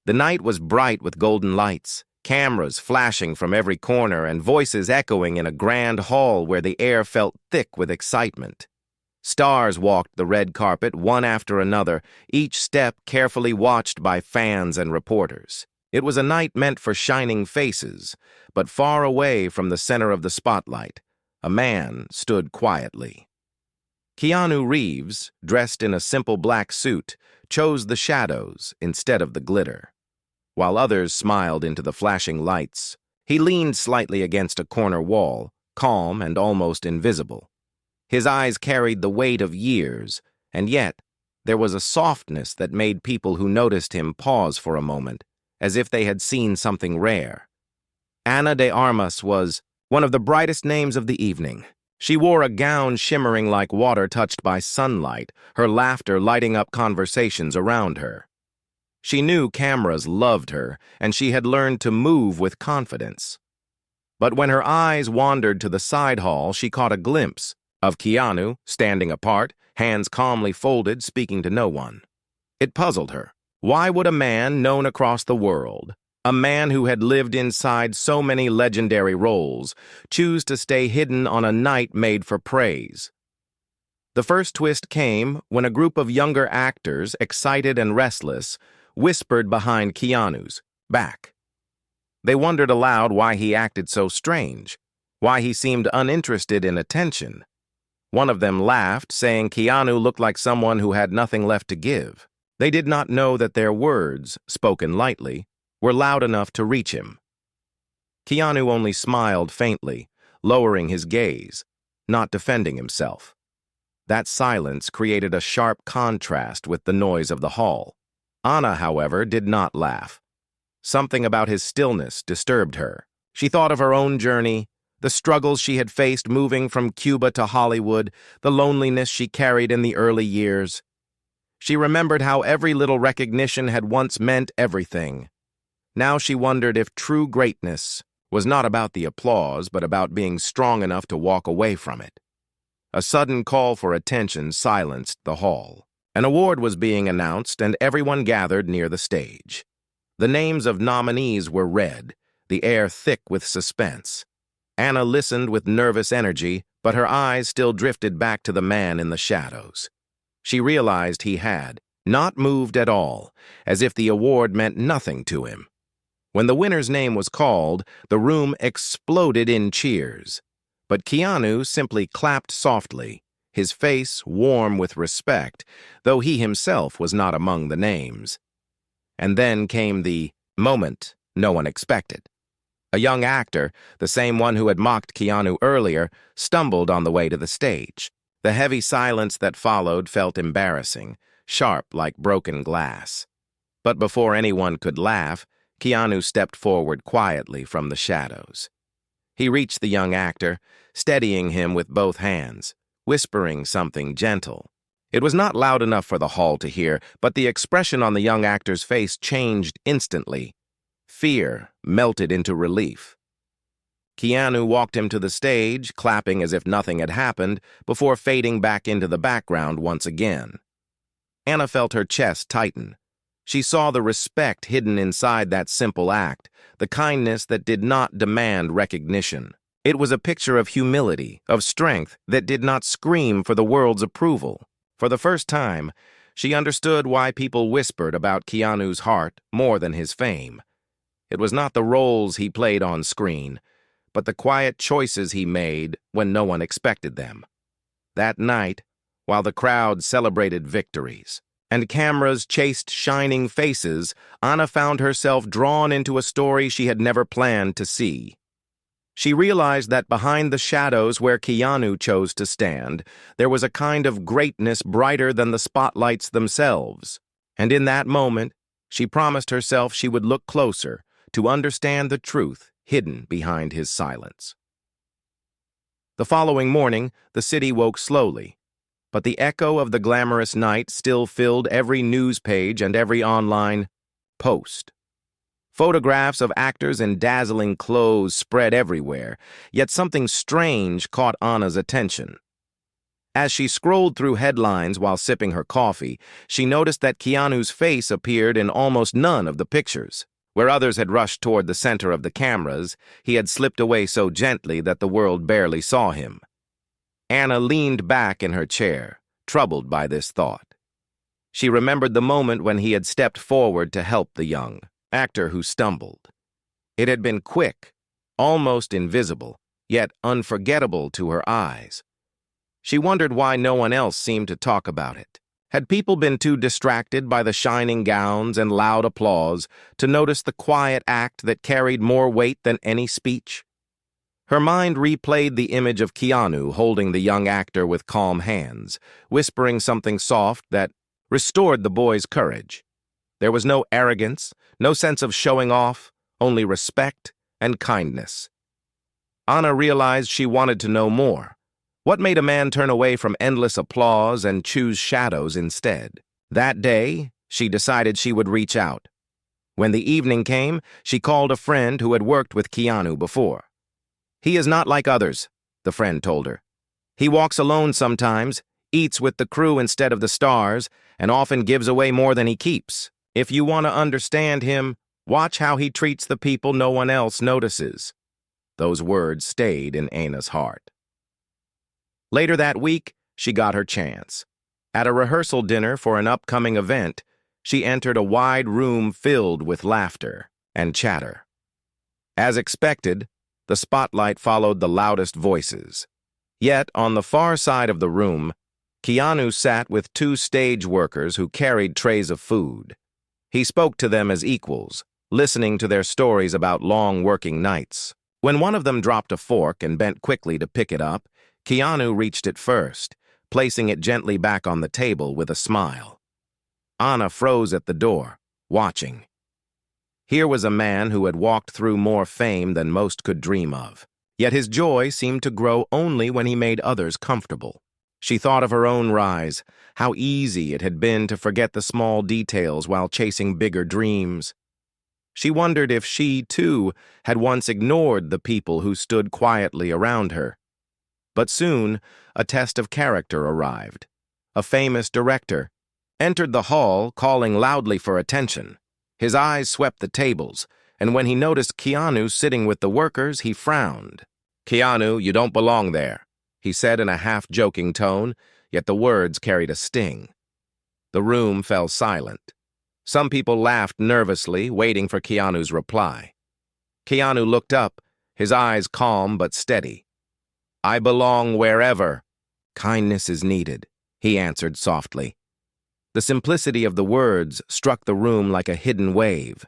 The night was bright with golden lights, cameras flashing from every corner and voices echoing in a grand hall where the air felt thick with excitement. Stars walked the red carpet one after another, each step carefully watched by fans and reporters. It was a night meant for shining faces, but far away from the center of the spotlight, a man stood quietly. Keanu Reeves, dressed in a simple black suit, chose the shadows instead of the glitter. While others smiled into the flashing lights, he leaned slightly against a corner wall, calm and almost invisible. His eyes carried the weight of years, and yet there was a softness that made people who noticed him pause for a moment, as if they had seen something rare. Ana de Armas was one of the brightest names of the evening. She wore a gown shimmering like water touched by sunlight, her laughter lighting up conversations around her. She knew cameras loved her, and she had learned to move with confidence. But when her eyes wandered to the side hall, she caught a glimpse of Keanu, standing apart, hands calmly folded, speaking to no one. It puzzled her. Why would a man known across the world, a man who had lived inside so many legendary roles, choose to stay hidden on a night made for praise? The first twist came when a group of younger actors, excited and restless, whispered behind Keanu's back. They wondered aloud why he acted so strange, why he seemed uninterested in attention. One of them laughed, saying Keanu looked like someone who had nothing left to give. They did not know that their words, spoken lightly, were loud enough to reach him. Keanu only smiled faintly, lowering his gaze, not defending himself. That silence created a sharp contrast with the noise of the hall. Ana, however, did not laugh. Something about his stillness disturbed her. She thought of her own journey, the struggles she had faced moving from Cuba to Hollywood, the loneliness she carried in the early years. She remembered how every little recognition had once meant everything. Now she wondered if true greatness was not about the applause, but about being strong enough to walk away from it. A sudden call for attention silenced the hall. An award was being announced, and everyone gathered near the stage. The names of nominees were read, the air thick with suspense. Ana listened with nervous energy, but her eyes still drifted back to the man in the shadows. She realized he had not moved at all, as if the award meant nothing to him. When the winner's name was called, the room exploded in cheers. But Keanu simply clapped softly, his face warm with respect, though he himself was not among the names. And then came the moment no one expected. A young actor, the same one who had mocked Keanu earlier, stumbled on the way to the stage. The heavy silence that followed felt embarrassing, sharp like broken glass. But before anyone could laugh, Keanu stepped forward quietly from the shadows. He reached the young actor, steadying him with both hands, whispering something gentle. It was not loud enough for the hall to hear, but the expression on the young actor's face changed instantly. Fear melted into relief. Keanu walked him to the stage, clapping as if nothing had happened, before fading back into the background once again. Ana felt her chest tighten. She saw the respect hidden inside that simple act, the kindness that did not demand recognition. It was a picture of humility, of strength that did not scream for the world's approval. For the first time, she understood why people whispered about Keanu's heart more than his fame. It was not the roles he played on screen, but the quiet choices he made when no one expected them. That night, while the crowd celebrated victories and cameras chased shining faces, Ana found herself drawn into a story she had never planned to see. She realized that behind the shadows where Keanu chose to stand, there was a kind of greatness brighter than the spotlights themselves. And in that moment, she promised herself she would look closer to understand the truth hidden behind his silence. The following morning, the city woke slowly, but the echo of the glamorous night still filled every news page and every online post. Photographs of actors in dazzling clothes spread everywhere, yet something strange caught Ana's attention. As she scrolled through headlines while sipping her coffee, she noticed that Keanu's face appeared in almost none of the pictures. Where others had rushed toward the center of the cameras, he had slipped away so gently that the world barely saw him. Anna leaned back in her chair, troubled by this thought. She remembered the moment when he had stepped forward to help the young actor who stumbled. It had been quick, almost invisible, yet unforgettable to her eyes. She wondered why no one else seemed to talk about it. Had people been too distracted by the shining gowns and loud applause to notice the quiet act that carried more weight than any speech? Her mind replayed the image of Keanu holding the young actor with calm hands, whispering something soft that restored the boy's courage. There was no arrogance, no sense of showing off, only respect and kindness. Anna realized she wanted to know more. What made a man turn away from endless applause and choose shadows instead? That day, she decided she would reach out. When the evening came, she called a friend who had worked with Keanu before. "He is not like others," the friend told her. "He walks alone sometimes, eats with the crew instead of the stars, and often gives away more than he keeps. If you want to understand him, watch how he treats the people no one else notices." Those words stayed in Anna's heart. Later that week, she got her chance. At a rehearsal dinner for an upcoming event, she entered a wide room filled with laughter and chatter. As expected, the spotlight followed the loudest voices. Yet, on the far side of the room, Keanu sat with two stage workers who carried trays of food. He spoke to them as equals, listening to their stories about long working nights. When one of them dropped a fork and bent quickly to pick it up, Keanu reached it first, placing it gently back on the table with a smile. Anna froze at the door, watching. Here was a man who had walked through more fame than most could dream of. Yet his joy seemed to grow only when he made others comfortable. She thought of her own rise, how easy it had been to forget the small details while chasing bigger dreams. She wondered if she, too, had once ignored the people who stood quietly around her. But soon, a test of character arrived. A famous director entered the hall, calling loudly for attention. His eyes swept the tables, and when he noticed Keanu sitting with the workers, he frowned. "Keanu, you don't belong there," he said in a half-joking tone, yet the words carried a sting. The room fell silent. Some people laughed nervously, waiting for Keanu's reply. Keanu looked up, his eyes calm but steady. "I belong wherever kindness is needed," he answered softly. The simplicity of the words struck the room like a hidden wave.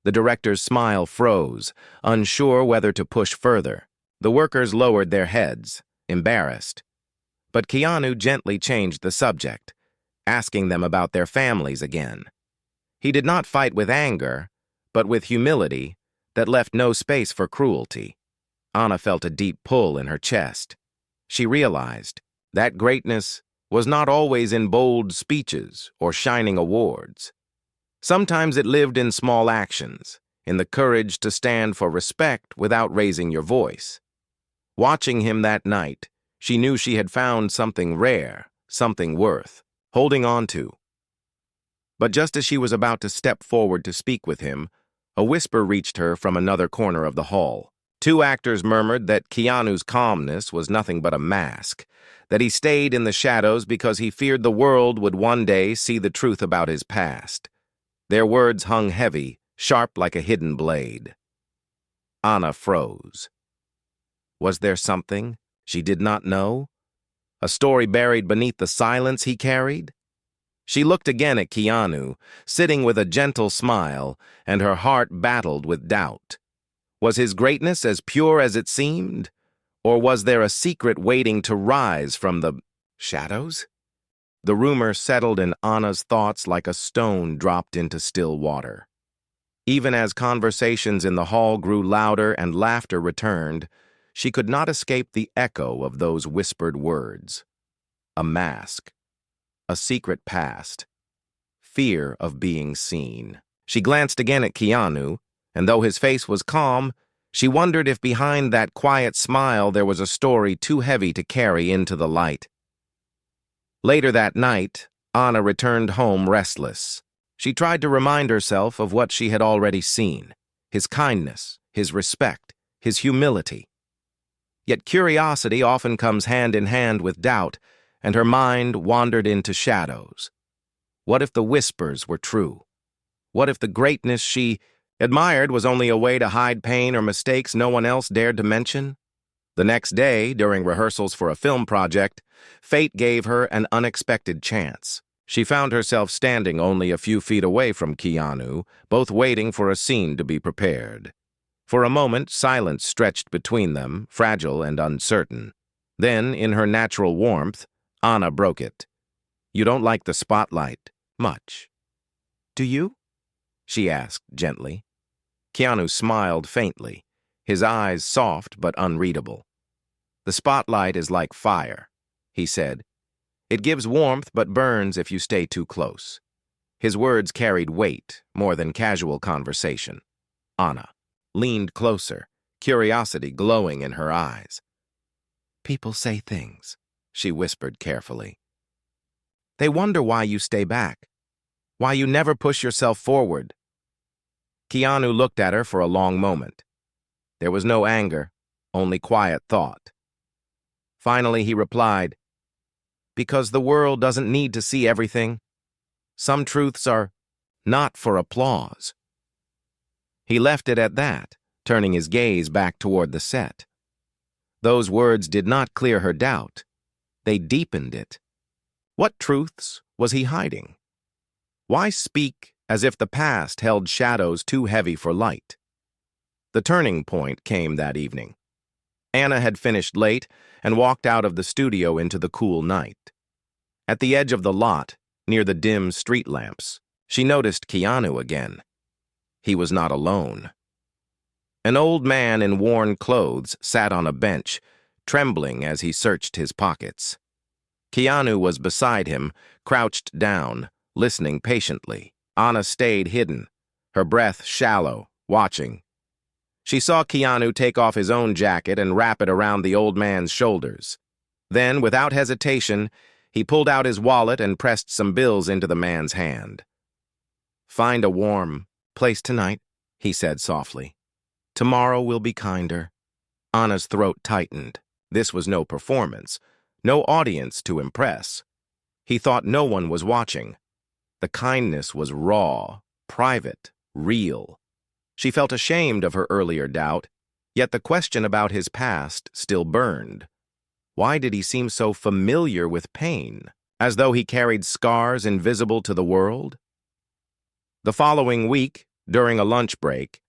The director's smile froze, unsure whether to push further. The workers lowered their heads, embarrassed. But Keanu gently changed the subject, asking them about their families again. He did not fight with anger, but with humility that left no space for cruelty. Anna felt a deep pull in her chest. She realized that greatness was not always in bold speeches or shining awards. Sometimes it lived in small actions, in the courage to stand for respect without raising your voice. Watching him that night, she knew she had found something rare, something worth holding on to. But just as she was about to step forward to speak with him, a whisper reached her from another corner of the hall. Two actors murmured that Keanu's calmness was nothing but a mask, that he stayed in the shadows because he feared the world would one day see the truth about his past. Their words hung heavy, sharp like a hidden blade. Anna froze. Was there something she did not know? A story buried beneath the silence he carried? She looked again at Keanu, sitting with a gentle smile, and her heart battled with doubt. Was his greatness as pure as it seemed? Or was there a secret waiting to rise from the shadows? The rumor settled in Anna's thoughts like a stone dropped into still water. Even as conversations in the hall grew louder and laughter returned, she could not escape the echo of those whispered words. A mask. A secret past. Fear of being seen. She glanced again at Keanu, and though his face was calm, she wondered if behind that quiet smile there was a story too heavy to carry into the light. Later that night, Anna returned home restless. She tried to remind herself of what she had already seen: his kindness, his respect, his humility. Yet curiosity often comes hand in hand with doubt, and her mind wandered into shadows. What if the whispers were true? What if the greatness she admired was only a way to hide pain or mistakes no one else dared to mention? The next day, during rehearsals for a film project, fate gave her an unexpected chance. She found herself standing only a few feet away from Keanu, both waiting for a scene to be prepared. For a moment, silence stretched between them, fragile and uncertain. Then, in her natural warmth, Anna broke it. "You don't like the spotlight much, do you?" she asked gently. Keanu smiled faintly, his eyes soft but unreadable. "The spotlight is like fire," he said. "It gives warmth but burns if you stay too close." His words carried weight, more than casual conversation. Anna leaned closer, curiosity glowing in her eyes. "People say things," she whispered carefully. "They wonder why you stay back, why you never push yourself forward." Keanu looked at her for a long moment. There was no anger, only quiet thought. Finally, he replied, "Because the world doesn't need to see everything. Some truths are not for applause." He left it at that, turning his gaze back toward the set. Those words did not clear her doubt. They deepened it. What truths was he hiding? Why speak as if the past held shadows too heavy for light? The turning point came that evening. Anna had finished late and walked out of the studio into the cool night. At the edge of the lot, near the dim street lamps, she noticed Keanu again. He was not alone. An old man in worn clothes sat on a bench, trembling as he searched his pockets. Keanu was beside him, crouched down, listening patiently. Anna stayed hidden, her breath shallow, watching. She saw Keanu take off his own jacket and wrap it around the old man's shoulders. Then, without hesitation, he pulled out his wallet and pressed some bills into the man's hand. "Find a warm place tonight," he said softly. "Tomorrow will be kinder." Anna's throat tightened. This was no performance, no audience to impress. He thought no one was watching. The kindness was raw, private, real. She felt ashamed of her earlier doubt, yet the question about his past still burned. Why did he seem so familiar with pain, as though he carried scars invisible to the world? The following week, during a lunch break,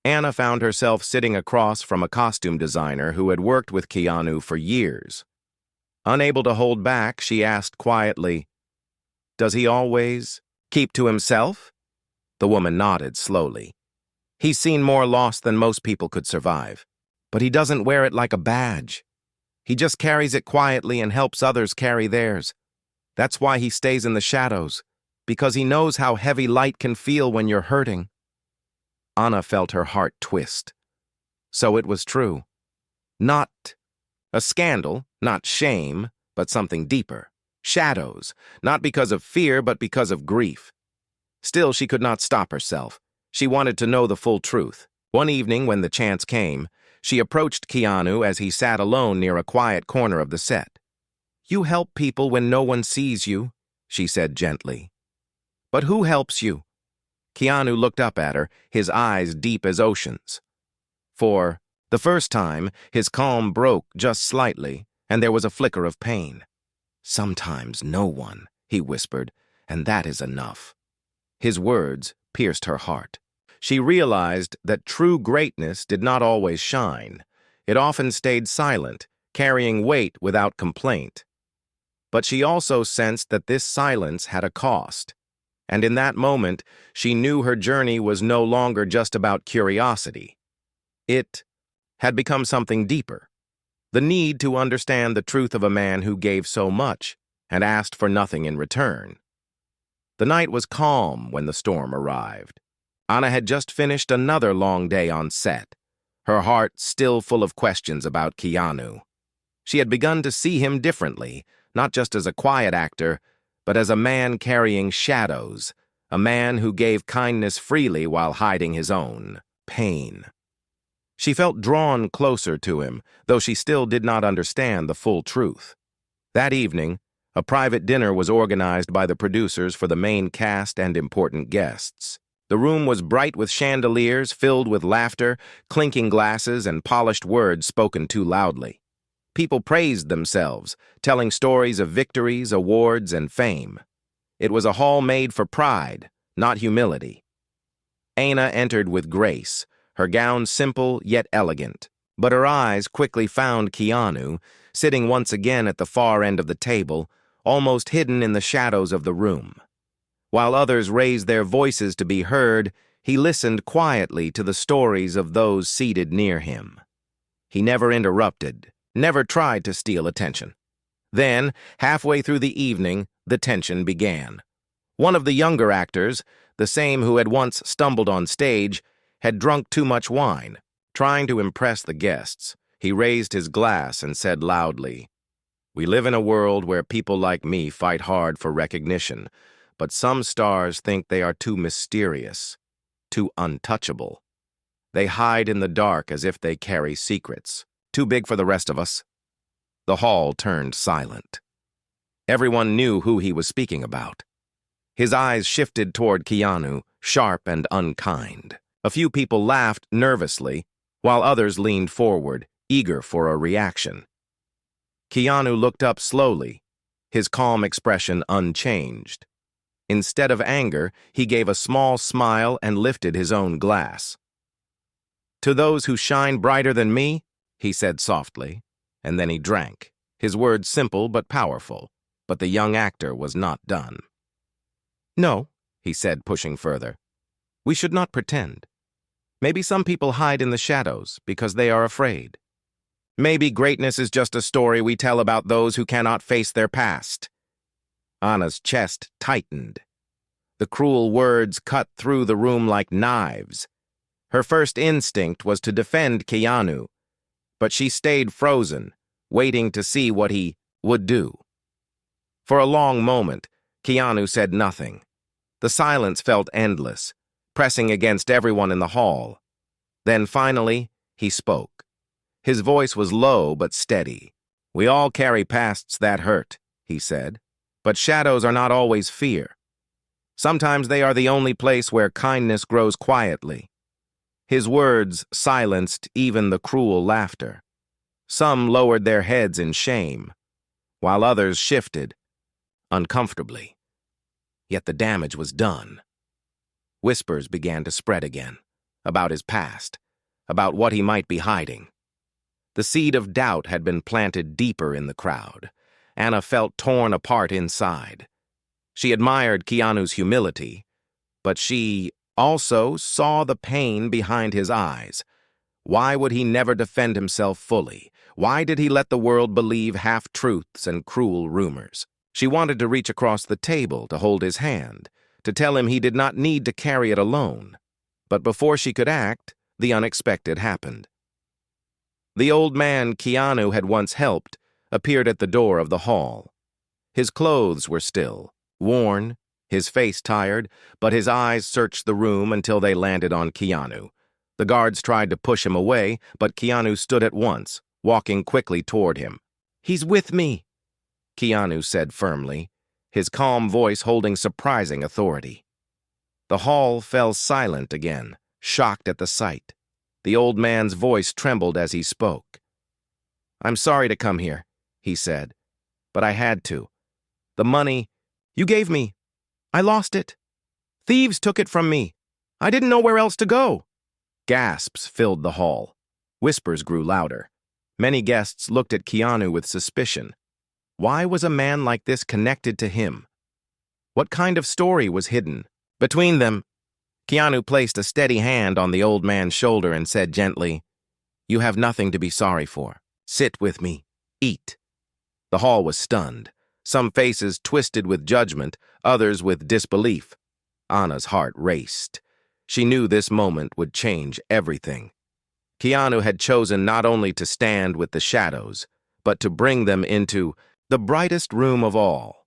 Anna found herself sitting across from a costume designer who had worked with Keanu for years. Unable to hold back, she asked quietly, "Does he always keep to himself?" The woman nodded slowly. "He's seen more loss than most people could survive, but he doesn't wear it like a badge. He just carries it quietly and helps others carry theirs. That's why he stays in the shadows, because he knows how heavy light can feel when you're hurting." Anna felt her heart twist. So it was true. Not a scandal, not shame, but something deeper. Shadows, not because of fear, but because of grief. Still, she could not stop herself. She wanted to know the full truth. One evening, when the chance came, she approached Keanu as he sat alone near a quiet corner of the set. "You help people when no one sees you," she said gently. "But who helps you?" Keanu looked up at her, his eyes deep as oceans. For the first time, his calm broke just slightly, and there was a flicker of pain. "Sometimes no one," he whispered, "and that is enough." His words pierced her heart. She realized that true greatness did not always shine. It often stayed silent, carrying weight without complaint. But she also sensed that this silence had a cost. And in that moment, she knew her journey was no longer just about curiosity. It had become something deeper. The need to understand the truth of a man who gave so much and asked for nothing in return. The night was calm when the storm arrived. Anna had just finished another long day on set, her heart still full of questions about Keanu. She had begun to see him differently, not just as a quiet actor, but as a man carrying shadows, a man who gave kindness freely while hiding his own pain. She felt drawn closer to him, though she still did not understand the full truth. That evening, a private dinner was organized by the producers for the main cast and important guests. The room was bright with chandeliers filled with laughter, clinking glasses, and polished words spoken too loudly. People praised themselves, telling stories of victories, awards, and fame. It was a hall made for pride, not humility. Aina entered with grace, her gown simple yet elegant, but her eyes quickly found Keanu, sitting once again at the far end of the table, almost hidden in the shadows of the room. While others raised their voices to be heard, he listened quietly to the stories of those seated near him. He never interrupted, never tried to steal attention. Then, halfway through the evening, the tension began. One of the younger actors, the same who had once stumbled on stage, had drunk too much wine. Trying to impress the guests, he raised his glass and said loudly, "We live in a world where people like me fight hard for recognition, but some stars think they are too mysterious, too untouchable. They hide in the dark as if they carry secrets, too big for the rest of us." The hall turned silent. Everyone knew who he was speaking about. His eyes shifted toward Keanu, sharp and unkind. A few people laughed nervously, while others leaned forward, eager for a reaction. Keanu looked up slowly, his calm expression unchanged. Instead of anger, he gave a small smile and lifted his own glass. "To those who shine brighter than me," he said softly, and then he drank, his words simple but powerful. But the young actor was not done. "No," he said, pushing further. "We should not pretend. Maybe some people hide in the shadows because they are afraid. Maybe greatness is just a story we tell about those who cannot face their past." Anna's chest tightened. The cruel words cut through the room like knives. Her first instinct was to defend Keanu, but she stayed frozen, waiting to see what he would do. For a long moment, Keanu said nothing. The silence felt endless, pressing against everyone in the hall. Then finally, he spoke. His voice was low but steady. "We all carry pasts that hurt," he said, "but shadows are not always fear. Sometimes they are the only place where kindness grows quietly." His words silenced even the cruel laughter. Some lowered their heads in shame, while others shifted, uncomfortably. Yet the damage was done. Whispers began to spread again, about his past, about what he might be hiding. The seed of doubt had been planted deeper in the crowd. Anna felt torn apart inside. She admired Keanu's humility, but she also saw the pain behind his eyes. Why would he never defend himself fully? Why did he let the world believe half-truths and cruel rumors? She wanted to reach across the table to hold his hand, to tell him he did not need to carry it alone. But before she could act, the unexpected happened. The old man Keanu had once helped appeared at the door of the hall. His clothes were still, worn, his face tired, but his eyes searched the room until they landed on Keanu. The guards tried to push him away, but Keanu stood at once, walking quickly toward him. "He's with me," Keanu said firmly, his calm voice holding surprising authority. The hall fell silent again, shocked at the sight. The old man's voice trembled as he spoke. "I'm sorry to come here," he said, "but I had to. The money you gave me, I lost it. Thieves took it from me. I didn't know where else to go." Gasps filled the hall. Whispers grew louder. Many guests looked at Keanu with suspicion. Why was a man like this connected to him? What kind of story was hidden between them? Keanu placed a steady hand on the old man's shoulder and said gently, "You have nothing to be sorry for. Sit with me. Eat." The hall was stunned. Some faces twisted with judgment, others with disbelief. Anna's heart raced. She knew this moment would change everything. Keanu had chosen not only to stand with the shadows, but to bring them into the brightest room of all.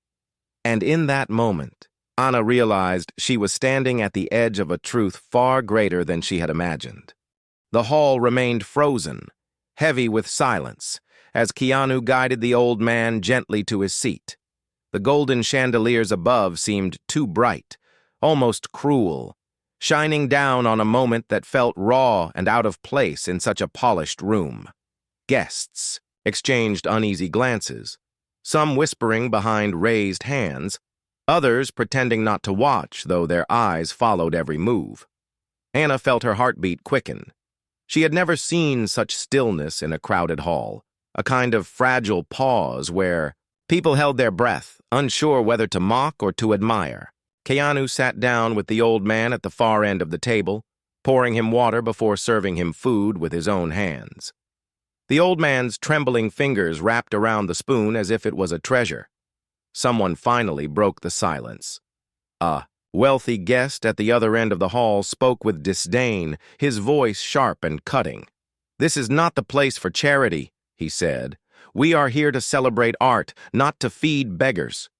And in that moment, Anna realized she was standing at the edge of a truth far greater than she had imagined. The hall remained frozen, heavy with silence, as Keanu guided the old man gently to his seat. The golden chandeliers above seemed too bright, almost cruel, shining down on a moment that felt raw and out of place in such a polished room. Guests exchanged uneasy glances, some whispering behind raised hands, others pretending not to watch, though their eyes followed every move. Anna felt her heartbeat quicken. She had never seen such stillness in a crowded hall, a kind of fragile pause where people held their breath, unsure whether to mock or to admire. Keanu sat down with the old man at the far end of the table, pouring him water before serving him food with his own hands. The old man's trembling fingers wrapped around the spoon as if it was a treasure. Someone finally broke the silence. A wealthy guest at the other end of the hall spoke with disdain, his voice sharp and cutting. "This is not the place for charity," he said. "We are here to celebrate art, not to feed beggars."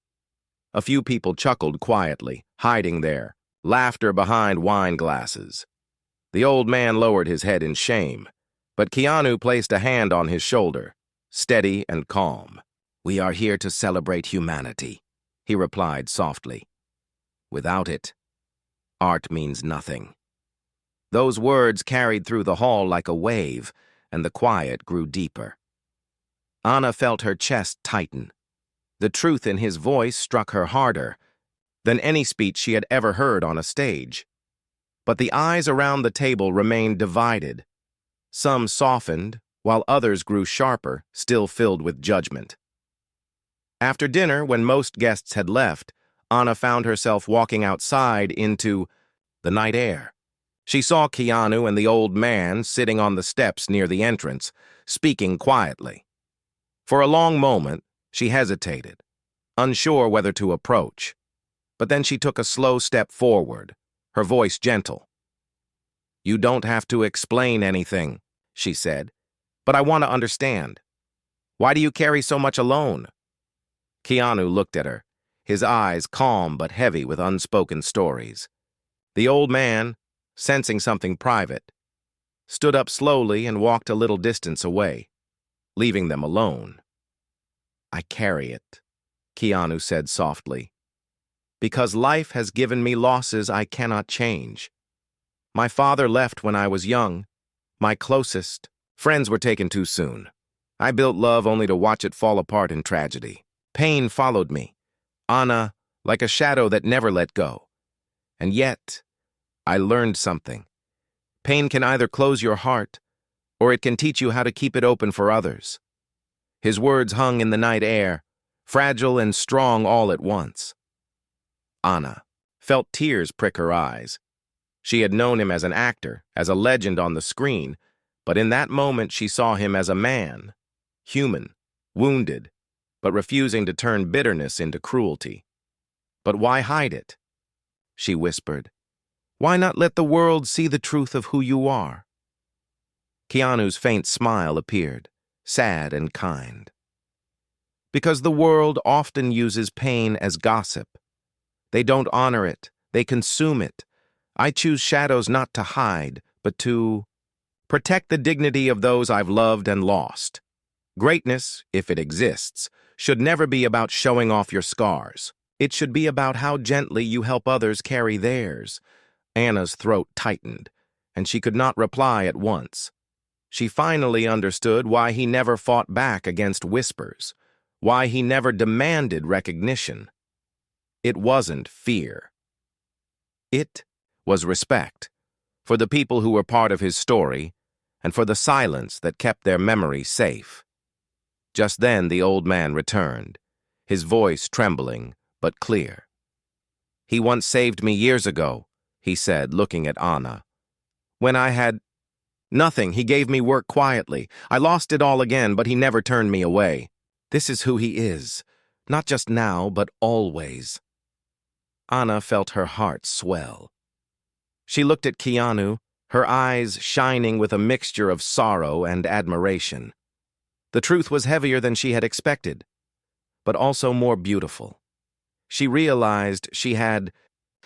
A few people chuckled quietly, hiding there, laughter behind wine glasses. The old man lowered his head in shame, but Keanu placed a hand on his shoulder, steady and calm. "We are here to celebrate humanity," he replied softly. "Without it, art means nothing." Those words carried through the hall like a wave, and the quiet grew deeper. Anna felt her chest tighten. The truth in his voice struck her harder than any speech she had ever heard on a stage. But the eyes around the table remained divided. Some softened, while others grew sharper, still filled with judgment. After dinner, when most guests had left, Anna found herself walking outside into the night air. She saw Keanu and the old man sitting on the steps near the entrance, speaking quietly. For a long moment, she hesitated, unsure whether to approach. But then she took a slow step forward, her voice gentle. "You don't have to explain anything," she said, "but I want to understand. Why do you carry so much alone?" Keanu looked at her, his eyes calm but heavy with unspoken stories. The old man, sensing something private, stood up slowly and walked a little distance away, leaving them alone. "I carry it," Keanu said softly, "because life has given me losses I cannot change. My father left when I was young. My closest friends were taken too soon. I built love only to watch it fall apart in tragedy. Pain followed me, Anna, like a shadow that never let go. And yet, I learned something. Pain can either close your heart, or it can teach you how to keep it open for others." His words hung in the night air, fragile and strong all at once. Anna felt tears prick her eyes. She had known him as an actor, as a legend on the screen, but in that moment she saw him as a man, human, wounded, but refusing to turn bitterness into cruelty. "But why hide it?" she whispered. "Why not let the world see the truth of who you are?" Keanu's faint smile appeared, sad and kind. "Because the world often uses pain as gossip. They don't honor it, they consume it. I choose shadows not to hide, but to protect the dignity of those I've loved and lost. Greatness, if it exists, should never be about showing off your scars. It should be about how gently you help others carry theirs." Anna's throat tightened, and she could not reply at once. She finally understood why he never fought back against whispers, why he never demanded recognition. It wasn't fear. It was respect for the people who were part of his story and for the silence that kept their memory safe. Just then the old man returned, his voice trembling but clear. "He once saved me years ago," he said, looking at Anna. "When I had nothing, he gave me work quietly. I lost it all again, but he never turned me away. This is who he is, not just now, but always." Anna felt her heart swell. She looked at Keanu, her eyes shining with a mixture of sorrow and admiration. The truth was heavier than she had expected. but also more beautiful. She realized she had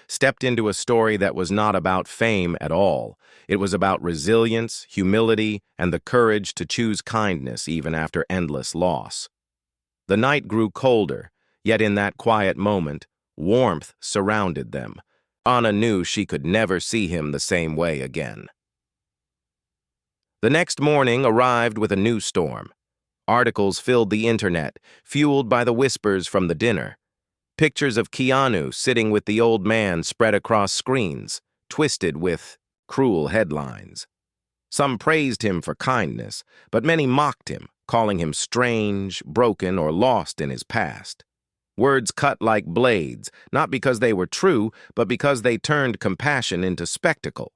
stepped into a story that was not about fame at all. It was about resilience, humility, and the courage to choose kindness even after endless loss. The night grew colder, yet in that quiet moment, warmth surrounded them. Anna knew she could never see him the same way again. The next morning arrived with a new storm. Articles filled the internet, fueled by the whispers from the dinner. Pictures of Keanu sitting with the old man spread across screens, twisted with cruel headlines. Some praised him for kindness, but many mocked him, calling him strange, broken, or lost in his past. Words cut like blades, not because they were true, but because they turned compassion into spectacle.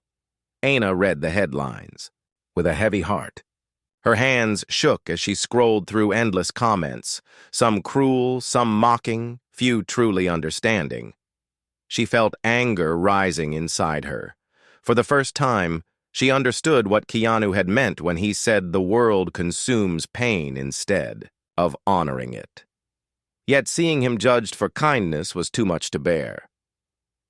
Anna read the headlines with a heavy heart. Her hands shook as she scrolled through endless comments, some cruel, some mocking, few truly understanding. She felt anger rising inside her. For the first time, she understood what Keanu had meant when he said the world consumes pain instead of honoring it. Yet seeing him judged for kindness was too much to bear.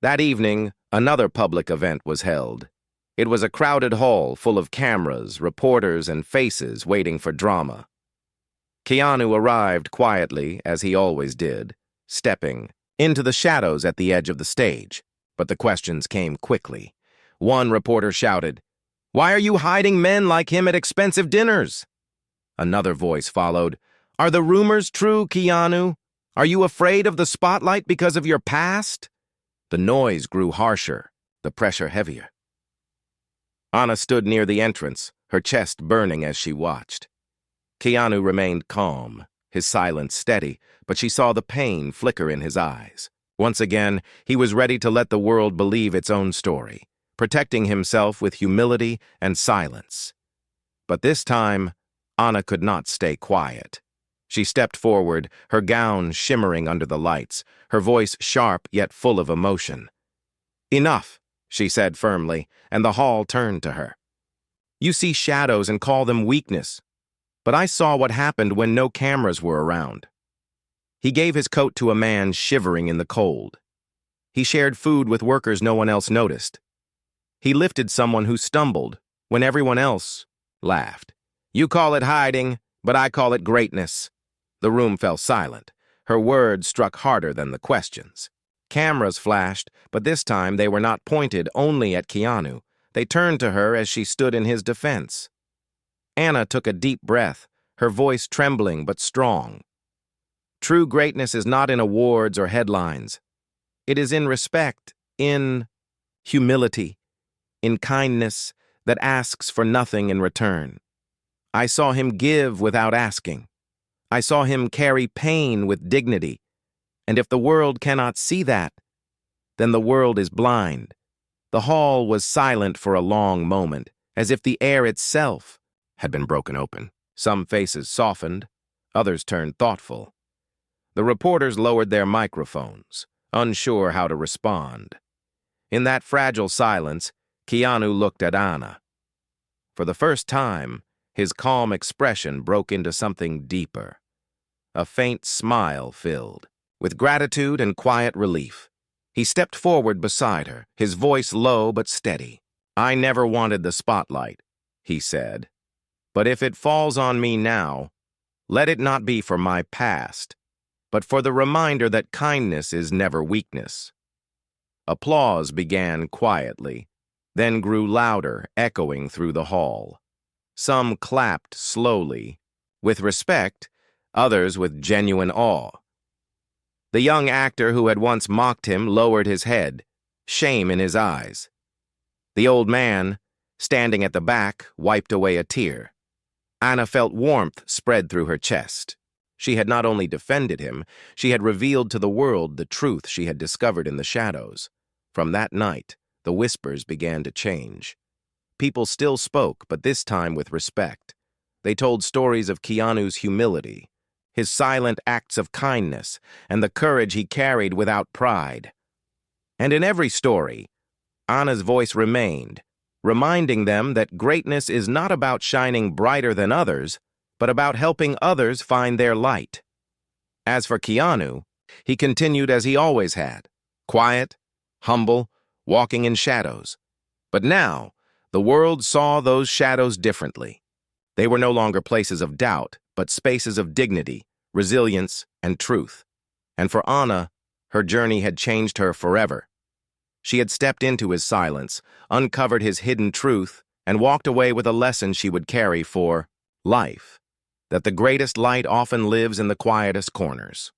That evening, another public event was held. It was a crowded hall full of cameras, reporters, and faces waiting for drama. Keanu arrived quietly, as he always did, stepping into the shadows at the edge of the stage. But the questions came quickly. One reporter shouted, "Why are you hiding men like him at expensive dinners?" Another voice followed, "Are the rumors true, Keanu? Are you afraid of the spotlight because of your past?" The noise grew harsher, the pressure heavier. Anna stood near the entrance, her chest burning as she watched. Keanu remained calm, his silence steady, but she saw the pain flicker in his eyes. Once again, he was ready to let the world believe its own story, protecting himself with humility and silence. But this time, Anna could not stay quiet. She stepped forward, her gown shimmering under the lights, her voice sharp yet full of emotion. "Enough," she said firmly, and the hall turned to her. "You see shadows and call them weakness, but I saw what happened when no cameras were around." He gave his coat to a man shivering in the cold. He shared food with workers no one else noticed. He lifted someone who stumbled when everyone else laughed. "You call it hiding, but I call it greatness." The room fell silent. Her words struck harder than the questions. Cameras flashed, but this time they were not pointed only at Keanu. They turned to her as she stood in his defense. Anna took a deep breath, her voice trembling but strong. True greatness is not in awards or headlines. It is in respect, in humility, in kindness that asks for nothing in return. I saw him give without asking. I saw him carry pain with dignity. And if the world cannot see that, then the world is blind. The hall was silent for a long moment, as if the air itself had been broken open. Some faces softened, others turned thoughtful. The reporters lowered their microphones, unsure how to respond. In that fragile silence, Keanu looked at Anna. For the first time, his calm expression broke into something deeper. A faint smile filled, with gratitude and quiet relief. He stepped forward beside her, his voice low but steady. "I never wanted the spotlight," he said. "But if it falls on me now, let it not be for my past, but for the reminder that kindness is never weakness." Applause began quietly, then grew louder, echoing through the hall. Some clapped slowly, with respect, others with genuine awe. The young actor who had once mocked him lowered his head, shame in his eyes. The old man, standing at the back, wiped away a tear. Anna felt warmth spread through her chest. She had not only defended him, she had revealed to the world the truth she had discovered in the shadows. From that night, the whispers began to change. People still spoke, but this time with respect. They told stories of Keanu's humility, his silent acts of kindness, and the courage he carried without pride. And in every story, Anna's voice remained, reminding them that greatness is not about shining brighter than others, but about helping others find their light. As for Keanu, he continued as he always had, quiet, humble, walking in shadows. But now, the world saw those shadows differently. They were no longer places of doubt, but spaces of dignity, resilience, and truth. And for Anna, her journey had changed her forever. She had stepped into his silence, uncovered his hidden truth, and walked away with a lesson she would carry for life, that the greatest light often lives in the quietest corners.